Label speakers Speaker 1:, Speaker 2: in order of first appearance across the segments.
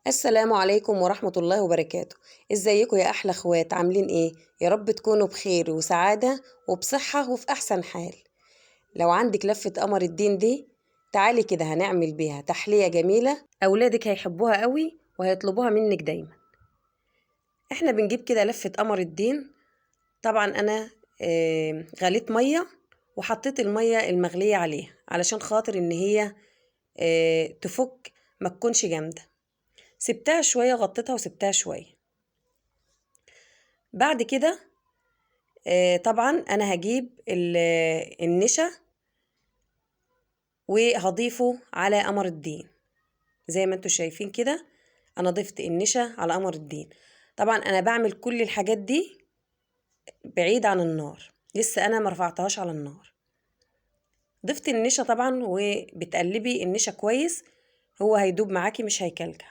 Speaker 1: السلام عليكم ورحمة الله وبركاته. ازيكم يا احلى اخوات؟ عاملين ايه؟ يا رب تكونوا بخير وسعادة وبصحة وفي احسن حال. لو عندك لفة قمر الدين دي، تعالي كده هنعمل بيها تحلية جميلة، اولادك هيحبوها قوي وهيطلبوها منك دايما. احنا بنجيب كده لفة قمر الدين. طبعا انا غليت مية وحطيت المية المغلية عليها علشان خاطر ان هي تفك، ما تكونش جامدة. سبتها شوية، غطيتها وسبتها شوية. بعد كده طبعا انا هجيب النشا وهضيفه على قمر الدين زي ما انتوا شايفين كده. انا ضفت النشا على قمر الدين. طبعا انا بعمل كل الحاجات دي بعيد عن النار، لسه انا مرفعتهاش على النار. ضفت النشا طبعا، وبتقلبي النشا كويس، هو هيدوب معاكي مش هيكلكع.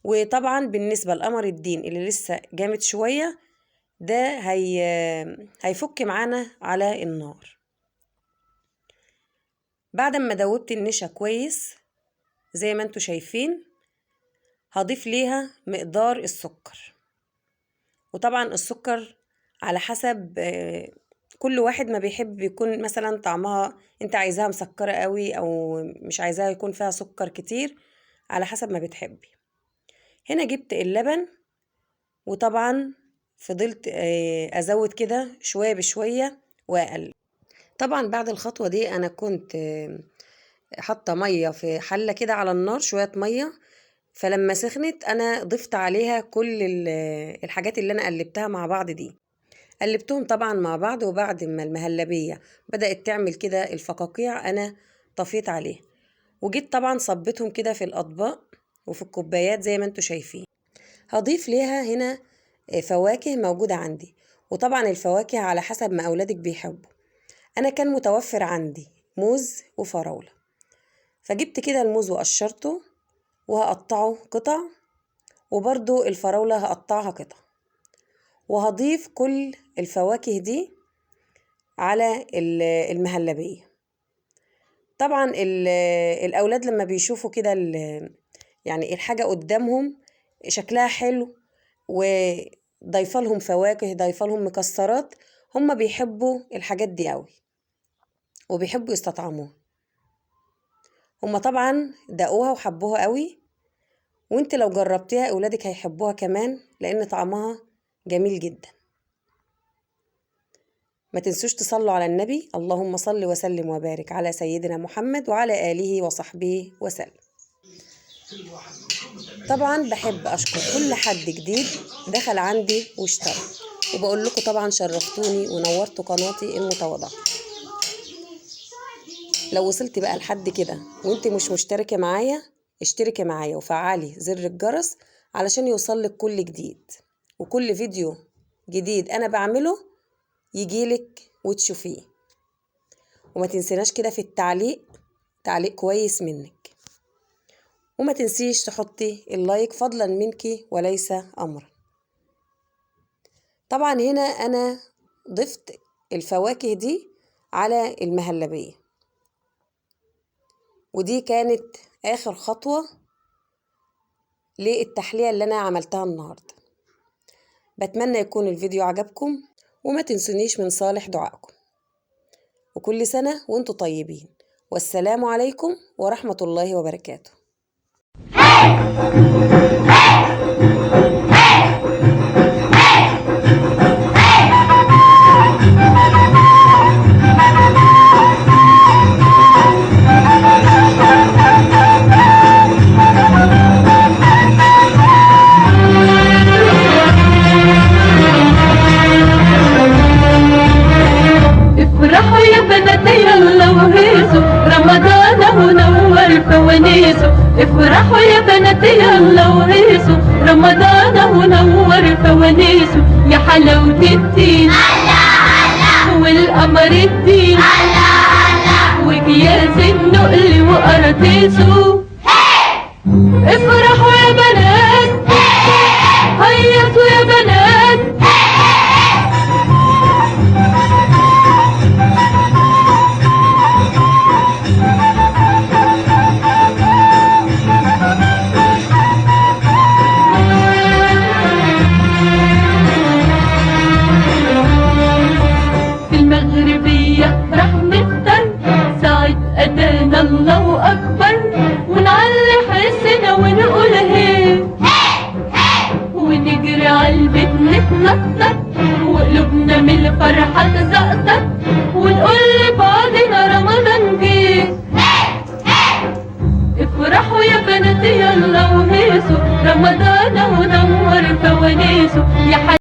Speaker 1: وطبعا بالنسبة لقمر الدين اللي لسه جامد شوية ده هيفك معانا على النار. بعد ما دوبت النشا كويس زي ما انتوا شايفين، هضيف ليها مقدار السكر. وطبعا السكر على حسب كل واحد ما بيحب، يكون مثلا طعمها انت عايزاها مسكرة قوي او مش عايزاها يكون فيها سكر كتير، على حسب ما بتحبي. هنا جبت اللبن، وطبعا فضلت ازود كده شوية بشوية واقلب. طبعا بعد الخطوة دي انا كنت حاطة مية في حلة كده على النار، شوية مية. فلما سخنت انا ضفت عليها كل الحاجات اللي انا قلبتها مع بعض دي، قلبتهم طبعا مع بعض. وبعد ما المهلبية بدأت تعمل كده الفقاقيع انا طفيت عليه، وجيت طبعا صبتهم كده في الاطباق وفي الكوبايات زي ما انتوا شايفين. هضيف ليها هنا فواكه موجودة عندي، وطبعا الفواكه على حسب ما أولادك بيحبوا. أنا كان متوفر عندي موز وفراولة، فجبت كده الموز وقشرته وهقطعه قطع، وبرضو الفراولة هقطعها قطع. وهضيف كل الفواكه دي على المهلبية. طبعا الأولاد لما بيشوفوا كده يعني الحاجة قدامهم شكلها حلو وضيفه لهم فواكه، ضيفه لهم مكسرات، هم بيحبوا الحاجات دي قوي وبيحبوا يستطعموها. هم طبعا دقوها وحبوها قوي، وانت لو جربتيها اولادك هيحبوها كمان لان طعمها جميل جدا. ما تنسوش تصلوا على النبي، اللهم صل وسلم وبارك على سيدنا محمد وعلى آله وصحبه وسلم. طبعا بحب اشكر كل حد جديد دخل عندي واشترك، وبقول لكم طبعا شرفتوني ونورتوا قناتي المتواضعة. لو وصلت بقى لحد كده وانت مش مشتركة معايا، اشتركي معايا وفعلي زر الجرس علشان يوصلك كل جديد، وكل فيديو جديد انا بعمله يجيلك وتشوفيه. وما تنسيناش كده في التعليق، تعليق كويس منك. وما تنسيش تحطي اللايك فضلا منك وليس امرا. طبعا هنا انا ضفت الفواكه دي على المهلبية، ودي كانت اخر خطوة للتحلية اللي انا عملتها النهاردة. بتمنى يكون الفيديو عجبكم، وما تنسونيش من صالح دعائكم. وكل سنة وانتم طيبين، والسلام عليكم ورحمة الله وبركاته.
Speaker 2: افرحوا يا بنات يلا وهيصوا، رمضان اهو نور فوانيسه. افرحوا يا بنات يلا وهيصوا، رمضان اهو نور فوانيسه. يا حلاوة الدين والقمر الدين واكياس النقل وقراطيسه. افرحوا يا بنات، هيصوا يا بنات. سبحان الله